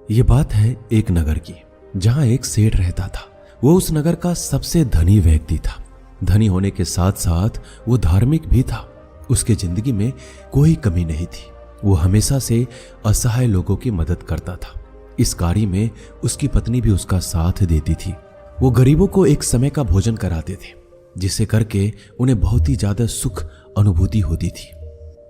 ये बात है एक नगर की, जहां एक सेठ रहता था। वो उस नगर का सबसे धनी व्यक्ति था। धनी होने के साथ साथ वो धार्मिक भी था। उसके जिंदगी में कोई कमी नहीं थी। वो हमेशा से असहाय लोगों की मदद करता था। इस कार्य में उसकी पत्नी भी उसका साथ देती थी। वो गरीबों को एक समय का भोजन कराते थे, जिसे करके उन्हें बहुत ही ज्यादा सुख अनुभूति होती थी।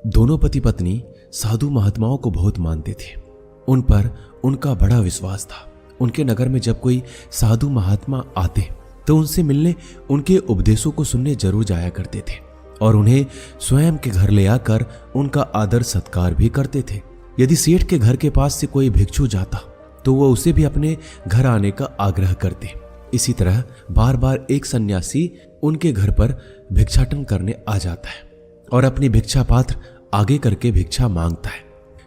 दोनों पति पत्नी साधु महात्माओं को बहुत मानते थे। उन पर उनका बड़ा विश्वास था। उनके नगर में जब कोई साधु महात्मा आते तो उनसे मिलने, उनके उपदेशों को सुनने जरूर जाया करते थे और उन्हें स्वयं के घर ले आकर उनका आदर सत्कार भी करते थे। यदि सेठ के घर के पास से कोई भिक्षु जाता तो वो उसे भी अपने घर आने का आग्रह करते। इसी तरह बार बार एक सन्यासी उनके घर पर भिक्षाटन करने आ जाता है और अपनी भिक्षा पात्र आगे करके भिक्षा मांगता है।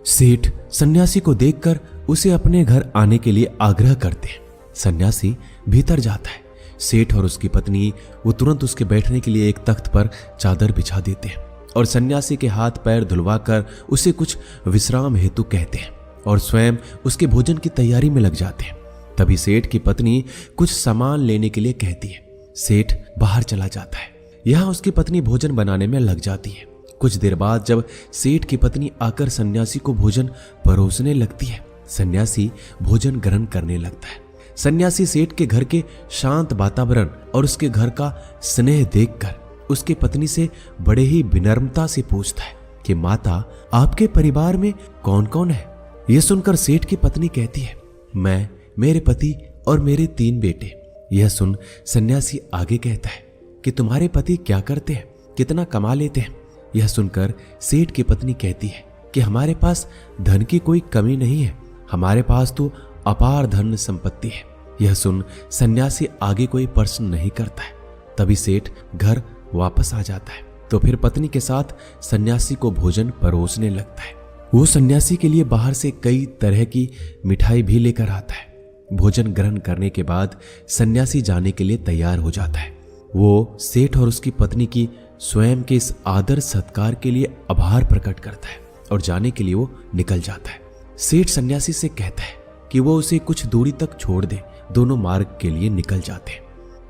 सेठ सन्यासी को देखकर उसे अपने घर आने के लिए आग्रह करते हैं। सन्यासी भीतर जाता है। सेठ और उसकी पत्नी वो तुरंत उसके बैठने के लिए एक तख्त पर चादर बिछा देते हैं और सन्यासी के हाथ पैर धुलवाकर उसे कुछ विश्राम हेतु कहते हैं और स्वयं उसके भोजन की तैयारी में लग जाते हैं। तभी सेठ की पत्नी कुछ सामान लेने के लिए कहती है। सेठ बाहर चला जाता है। यहाँ उसकी पत्नी भोजन बनाने में लग जाती है। कुछ देर बाद जब सेठ की पत्नी आकर सन्यासी को भोजन परोसने लगती है, सन्यासी भोजन ग्रहण करने लगता है। सन्यासी सेठ के घर के शांत वातावरण और उसके घर का स्नेह देखकर उसकी पत्नी से बड़े ही विनम्रता से पूछता है कि माता, आपके परिवार में कौन कौन है? यह सुनकर सेठ की पत्नी कहती है, मैं, मेरे पति और मेरे 3 बेटे। यह सुन सन्यासी आगे कहता है कि तुम्हारे पति क्या करते हैं, कितना कमा लेते हैं? यह सुनकर सेठ की पत्नी कहती है कि हमारे पास धन की कोई कमी नहीं है, हमारे पास तो अपार धन संपत्ति है। यह सुन सन्यासी आगे कोई प्रश्न नहीं करता है। तभी सेठ घर वापस आ जाता है तो फिर पत्नी के साथ सन्यासी को भोजन परोसने लगता है। वो सन्यासी के लिए बाहर से कई तरह की मिठाई भी लेकर आता है। भोजन ग्रहण करने के बाद सन्यासी जाने के लिए तैयार हो जाता है। वो सेठ और उसकी पत्नी की स्वयं के इस आदर सत्कार के लिए आभार प्रकट करता है और जाने के लिए वो निकल जाता है। सेठ सन्यासी से कहता है कि वो उसे कुछ दूरी तक छोड़ दे। दोनों मार्ग के लिए निकल जाते हैं।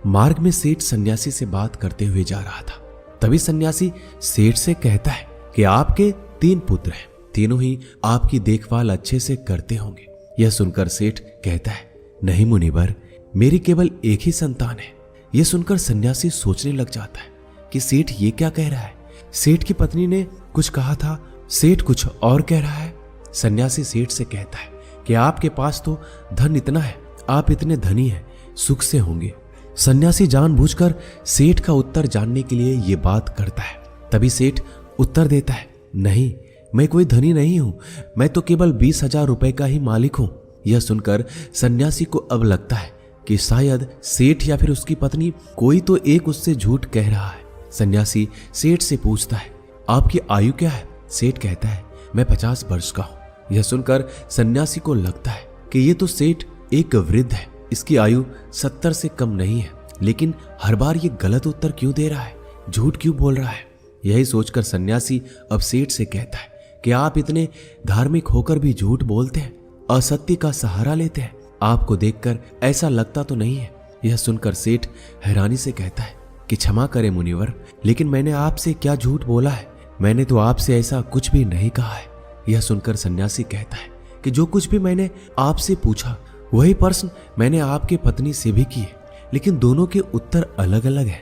मार्ग में सेठ सन्यासी से बात करते हुए जा रहा था। तभी सन्यासी सेठ से कहता है कि आपके 3 पुत्र हैं, तीनों ही आपकी देखभाल अच्छे से करते होंगे। यह सुनकर सेठ कहता है, नहीं मुनिवर, मेरी केवल एक ही संतान है। यह सुनकर सन्यासी सोचने लग जाता है कि सेठ ये क्या कह रहा है। सेठ की पत्नी ने कुछ कहा था, सेठ कुछ और कह रहा है। सन्यासी सेठ से कहता है कि आपके पास तो धन इतना है, आप इतने धनी हैं, सुख से होंगे। सन्यासी जानबूझकर सेठ का उत्तर जानने के लिए ये बात करता है। तभी सेठ उत्तर देता है, नहीं, मैं कोई धनी नहीं हूं, मैं तो केवल 20,000 रुपए का ही मालिक हूं। यह सुनकर सन्यासी को अब लगता है कि शायद सेठ या फिर उसकी पत्नी कोई तो एक उससे झूठ कह रहा है। सन्यासी सेठ से पूछता है, आपकी आयु क्या है? सेठ कहता है, मैं 50 वर्ष का हूं। यह सुनकर सन्यासी को लगता है कि ये तो सेठ एक वृद्ध है, इसकी आयु 70 से कम नहीं है, लेकिन हर बार ये गलत उत्तर क्यों दे रहा है, झूठ क्यों बोल रहा है? यही सोचकर सन्यासी अब सेठ से कहता है कि आप इतने धार्मिक होकर भी झूठ बोलते हैं, असत्य का सहारा लेते हैं, आपको देखकर ऐसा लगता तो नहीं है। यह सुनकर सेठ हैरानी से कहता है कि क्षमा करें मुनिवर, लेकिन मैंने आपसे क्या झूठ बोला है? मैंने तो आपसे ऐसा कुछ भी नहीं कहा है। यह सुनकर सन्यासी कहता है कि जो कुछ भी मैंने आपसे पूछा वही प्रश्न मैंने आपके पत्नी से भी किए, लेकिन दोनों के उत्तर अलग अलग है।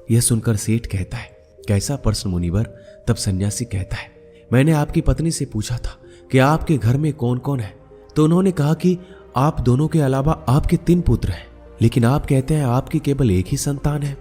यह सुनकर सेठ कहता है, कैसा प्रश्न मुनिवर? तब सन्यासी कहता है, मैंने आपकी पत्नी से पूछा था कि आपके घर में कौन कौन है, तो उन्होंने कहा कि आप दोनों के अलावा आपके 3 पुत्र हैं, लेकिन आप कहते हैं आपकी केवल एक ही संतान है।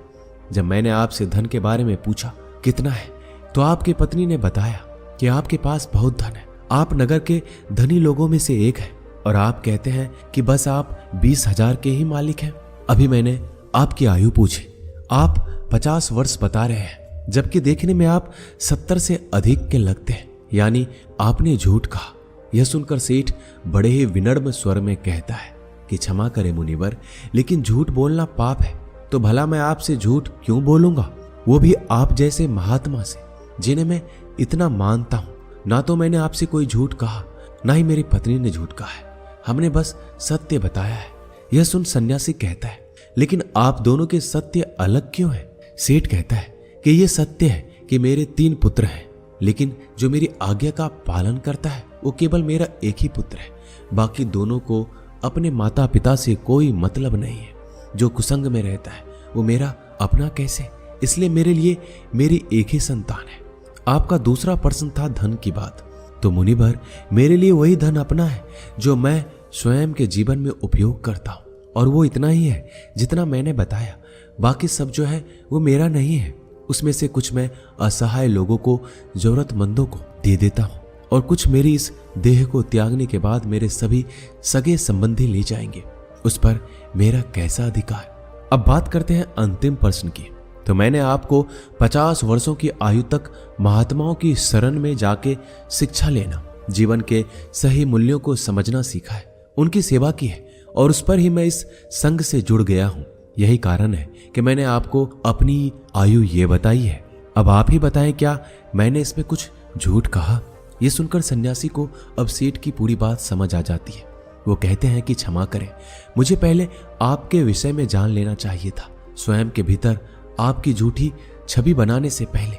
जब मैंने आपसे धन के बारे में पूछा कितना है, तो आपकी पत्नी ने बताया कि आपके पास बहुत धन है, आप नगर के धनी लोगों में से एक हैं, और आप कहते हैं कि बस आप 20,000 के ही मालिक हैं। अभी मैंने आपकी आयु पूछी, आप 50 वर्ष बता रहे हैं, जबकि देखने में आप 70 से अधिक के लगते हैं, यानी आपने झूठ कहा। यह सुनकर सेठ बड़े ही विनम्र स्वर में कहता है कि क्षमा करें मुनिवर, लेकिन झूठ बोलना पाप है, तो भला मैं आपसे झूठ क्यों बोलूंगा, वो भी आप जैसे महात्मा से, जिन्हें मैं इतना मानता हूं। ना तो मैंने आपसे कोई झूठ कहा, ना ही मेरी पत्नी ने झूठ कहा है। हमने बस सत्य बताया है। यह सुन सन्यासी कहता है, लेकिन आप दोनों के सत्य अलग क्यों है? सेठ कहता है कि यह सत्य है कि मेरे 3 पुत्र हैं, लेकिन जो मेरी आज्ञा का पालन करता है वो केवल मेरा एक ही पुत्र है। बाकी दोनों को अपने माता पिता से कोई मतलब नहीं है। जो कुसंग में रहता है वो मेरा अपना कैसे? इसलिए मेरे लिए मेरी एक ही संतान है। आपका दूसरा प्रश्न था धन की बात, तो मुनिवर मेरे लिए वही धन अपना है जो मैं स्वयं के जीवन में उपयोग करता हूँ, और वो इतना ही है जितना मैंने बताया। बाकी सब जो है वो मेरा नहीं है। उसमें से कुछ मैं असहाय लोगों को, जरूरतमंदों को दे देता हूँ, और कुछ मेरी इस देह को त्यागने के बाद मेरे सभी सगे संबंधी ले जाएंगे। उस पर मेरा कैसा अधिकार? अब बात करते हैं अंतिम प्रश्न की। तो मैंने आपको 50 वर्षों की आयु तक महात्माओं की शरण में जाके शिक्षा लेना, जीवन के सही मूल्यों को समझना सीखा है, उनकी सेवा की है, और उस पर ही मैं इस संघ से जुड़ गया हूं। यही कारण है कि मैंने आपको अपनी आयु ये बताई है। अब आप ही बताएं, क्या मैंने इसमें कुछ झूठ कहा? यह सुनकर सन्यासी को अब सेठ की पूरी बात समझ आ जाती है। वो कहते हैं कि क्षमा करें, मुझे पहले आपके विषय में जान लेना चाहिए था, स्वयं के भीतर आपकी झूठी छवि बनाने से पहले।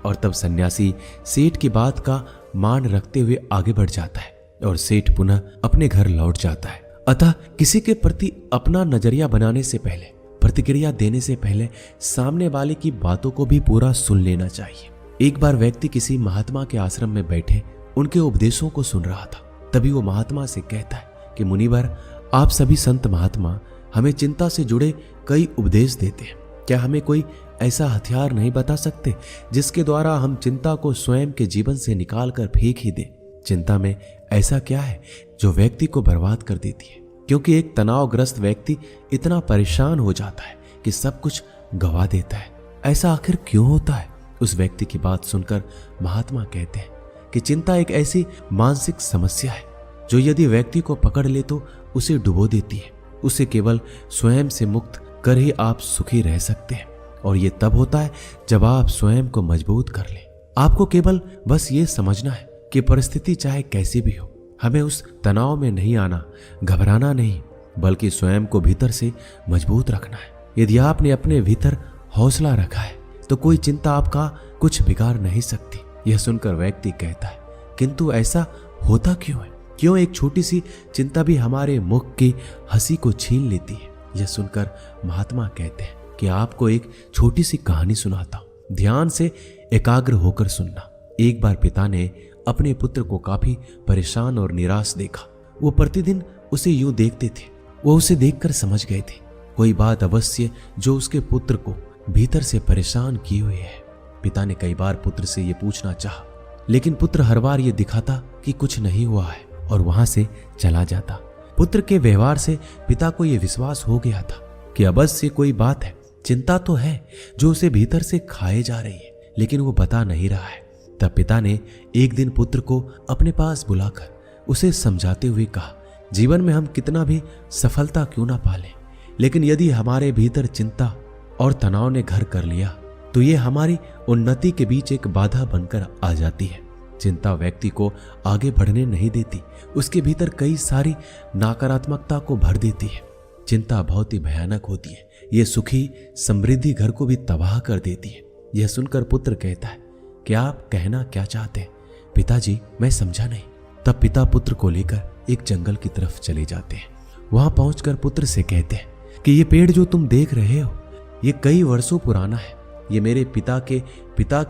और तब सन्यासी सेठ की बात का मान रखते हुए आगे बढ़ जाता है, और सेठ पुनः अपने घर लौट जाता है। अतः किसी के प्रति अपना नजरिया बनाने से पहले, प्रतिक्रिया देने से पहले सामने वाले की बातों को भी पूरा सुन लेना चाहिए। एक बार व्यक्ति किसी महात्मा के आश्रम में बैठे उनके उपदेशों को सुन रहा था। तभी वो महात्मा से कहता है कि मुनिवर, आप सभी संत महात्मा हमें चिंता से जुड़े कई उपदेश देते हैं। क्या हमें कोई ऐसा हथियार नहीं बता सकते जिसके द्वारा हम चिंता को स्वयं के जीवन से निकाल कर फेंक ही दें? चिंता में ऐसा क्या है जो व्यक्ति को बर्बाद कर देती है? क्योंकि एक तनावग्रस्त व्यक्ति इतना परेशान हो जाता है कि सब कुछ गवा देता है। ऐसा आखिर क्यों होता है? उस व्यक्ति की बात सुनकर महात्मा कहते हैं कि चिंता एक ऐसी मानसिक समस्या है जो यदि व्यक्ति को पकड़ ले तो उसे डुबो देती है। उसे केवल स्वयं से मुक्त कर ही आप सुखी रह सकते हैं, और ये तब होता है जब आप स्वयं को मजबूत कर लें। आपको केवल बस ये समझना है कि परिस्थिति चाहे कैसी भी हो, हमें उस तनाव में नहीं आना, घबराना नहीं, बल्कि स्वयं को भीतर से मजबूत रखना है। यदि आपने अपने भीतर हौसला रखा है तो कोई चिंता आपका कुछ बिगाड़ नहीं सकती। यह सुनकर व्यक्ति कहता है, किंतु ऐसा होता क्यों है? क्यों एक छोटी सी चिंता भी हमारे मुख की हंसी को छीन लेती है? यह सुनकर महात्मा कहते हैं कि आपको एक छोटी सी कहानी सुनाता हूं, ध्यान से एकाग्र होकर सुनना। एक बार पिता ने अपने पुत्र को काफी परेशान और निराश देखा। वो प्रतिदिन उसे यूं देखते थे। वो उसे देखकर समझ गए थे कोई बात अवश्य जो उसके पुत्र को भीतर से परेशान किए हुए है। पिता ने कई बार पुत्र से ये पूछना चाहा, लेकिन पुत्र हर बार ये दिखाता कि कुछ नहीं हुआ है और वहां से चला जाता। पुत्र के व्यवहार से पिता को यह विश्वास हो गया था कि अवश्य कोई बात है, चिंता तो है जो उसे भीतर से खाए जा रही है, लेकिन वो बता नहीं रहा है। तब पिता ने एक दिन पुत्र को अपने पास बुलाकर उसे समझाते हुए कहा, जीवन में हम कितना भी सफलता क्यों ना पालें, लेकिन यदि हमारे भीतर चिंता और तनाव ने घर कर लिया तो ये हमारी उन्नति के बीच एक बाधा बनकर आ जाती है। चिंता व्यक्ति को आगे बढ़ने नहीं देती, उसके भीतर कई सारी नकारात्मकता को भर देती है। चिंता बहुत ही भयानक होती है, ये सुखी समृद्धि घर को भी तबाह कर देती है। यह सुनकर पुत्र कहता है कि आप कहना क्या चाहते हैं? पिताजी, मैं समझा नहीं। तब पिता पुत्र को लेकर एक जंगल की तरफ चले जाते हैं। वहां पहुंचकर पुत्र से कहते हैं कि ये पेड़ जो तुम देख रहे हो ये कई वर्षों पुराना है। ये मेरे पिता के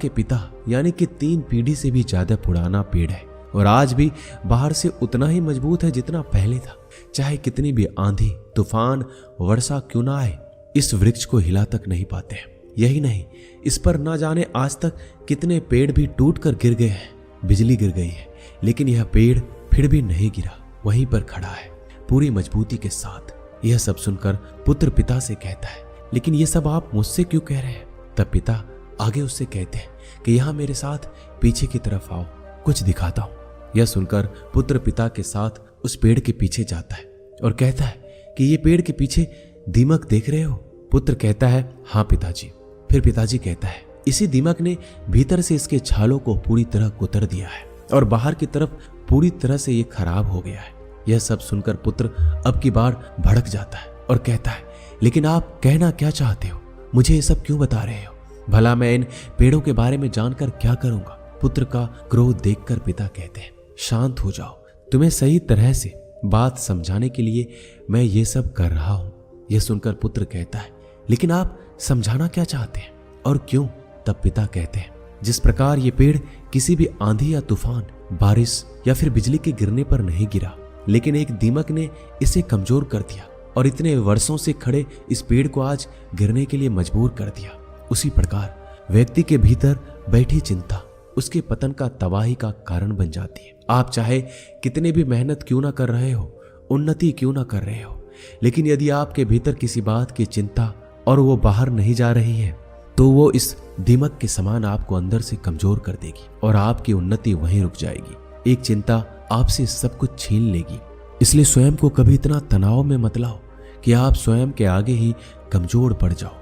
पिता यानी कि 3 पीढ़ी से भी ज्यादा पुराना पेड़ है और आज भी बाहर से उतना ही मजबूत है जितना पहले था। चाहे कितनी भी आंधी, तूफान, वर्षा क्यों ना आए, इस वृक्ष को हिला तक नहीं पाते हैं। यही नहीं, इस पर ना जाने आज तक कितने पेड़ भी टूट कर गिर गए हैं, बिजली गिर गई है, लेकिन यह पेड़ फिर भी नहीं गिरा, वहीं पर खड़ा है पूरी मजबूती के साथ। यह सब सुनकर पुत्र पिता से कहता है, लेकिन यह सब आप मुझसे क्यों कह रहे हैं? तब पिता आगे उससे कहते हैं कि यहां मेरे साथ पीछे की तरफ आओ, कुछ दिखाता हूं। यह सुनकर पुत्र पिता के साथ उस पेड़ के पीछे जाता है और कहता है कि ये पेड़ के पीछे दीमक देख रहे हो? पुत्र कहता है, हाँ पिताजी। फिर पिताजी कहता है, इसी दीमक ने भीतर से इसके छालों को पूरी तरह कुतर दिया है और बाहर की तरफ पूरी तरह से ये खराब हो गया है। यह सब सुनकर पुत्र अब की बार भड़क जाता है और कहता है, लेकिन आप कहना क्या चाहते हो? मुझे ये सब क्यों बता रहे हो? भला मैं इन पेड़ों के बारे में जानकर क्या करूंगा? पुत्र का क्रोध देखकर पिता कहते हैं, शांत हो जाओ, तुम्हें सही तरह से बात समझाने के लिए मैं ये सब कर रहा हूं। यह सुनकर पुत्र कहता है, लेकिन आप समझाना क्या चाहते हैं और क्यों? तब पिता कहते हैं, जिस प्रकार ये पेड़ किसी भी आंधी या तूफान, बारिश या फिर बिजली के गिरने पर नहीं गिरा, लेकिन एक दीमक ने इसे कमजोर कर दिया और इतने वर्षों से खड़े इस पेड़ को आज गिरने के लिए मजबूर कर दिया, उसी प्रकार व्यक्ति के भीतर बैठी चिंता उसके पतन का, तबाही का कारण बन जाती है। आप चाहे कितने भी मेहनत क्यों ना कर रहे हो, उन्नति क्यों ना कर रहे हो, लेकिन यदि आपके भीतर किसी बात की चिंता और वो बाहर नहीं जा रही है, तो वो इस दीमक के समान आपको अंदर से कमजोर कर देगी और आपकी उन्नति वहीं रुक जाएगी। एक चिंता आपसे सब कुछ छीन लेगी। इसलिए स्वयं को कभी इतना तनाव में मत लाओ कि आप स्वयं के आगे ही कमजोर पड़ जाओ।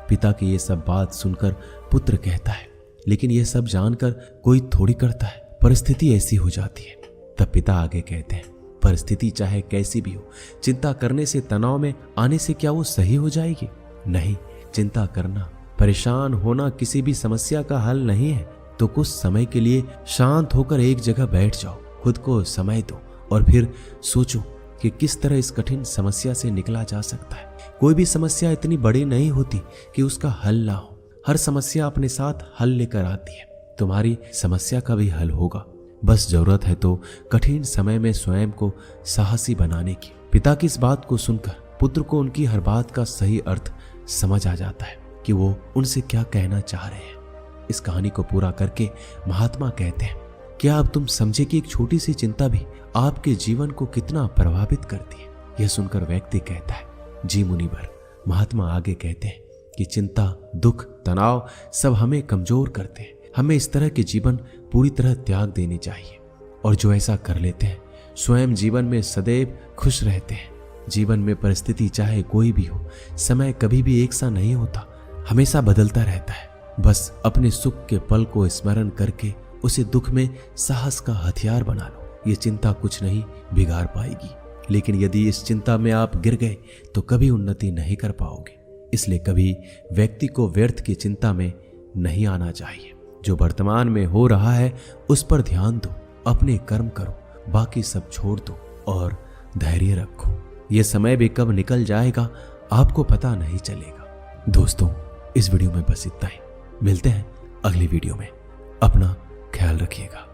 पिता की ये सब बात सुनकर पुत्र कहता है, लेकिन यह सब जानकर कोई थोड़ी करता है, परिस्थिति ऐसी हो जाती है। तब पिता आगे कहते हैं, परिस्थिति चाहे कैसी भी हो, चिंता करने से, तनाव में आने से क्या वो सही हो जाएगी? नहीं, चिंता करना, परेशान होना किसी भी समस्या का हल नहीं है। तो कुछ समय के लिए शांत होकर एक जगह बैठ जाओ, खुद को समय दो और फिर सोचो कि किस तरह इस कठिन समस्या से निकला जा सकता है। कोई भी समस्या इतनी बड़ी नहीं होती कि उसका हल ना हो। हर समस्या अपने साथ हल लेकर आती है। तुम्हारी समस्या का भी हल होगा, बस जरूरत है तो कठिन समय में स्वयं को साहसी बनाने की। पिता की इस बात को सुनकर पुत्र को उनकी हर बात का सही अर्थ समझ आ जाता है कि वो उनसे क्या कहना चाह रहे हैं। इस कहानी को पूरा करके महात्मा कहते हैं, क्या अब तुम समझे कि एक छोटी सी चिंता भी आपके जीवन को कितना प्रभावित करती है? यह सुनकर व्यक्ति कहता है, जी मुनिवर। महात्मा आगे कहते हैं कि चिंता, दुख, तनाव सब हमें कमजोर करते हैं। हमें इस तरह के जीवन पूरी तरह त्याग देनी चाहिए और जो ऐसा कर लेते हैं स्वयं जीवन में सदैव खुश रहते हैं। जीवन में परिस्थिति चाहे कोई भी हो, समय कभी भी एक सा नहीं होता, हमेशा बदलता रहता है। बस अपने सुख के पल को स्मरण करके उसे दुख में साहस का हथियार बना लो। ये चिंता कुछ नहीं बिगाड़ पाएगी, लेकिन यदि इस चिंता में आप गिर गए तो कभी उन्नति नहीं कर पाओगे। इसलिए कभी व्यक्ति को व्यर्थ की चिंता में नहीं आना चाहिए। जो वर्तमान में हो रहा है उस पर ध्यान दो, अपने कर्म करो, बाकी सब छोड़ दो और धैर्य रखो। ये समय भी कब निकल जाएगा आपको पता नहीं चलेगा। दोस्तों, इस वीडियो में बस इतना ही। मिलते हैं अगली वीडियो में। अपना ख्याल रखिएगा।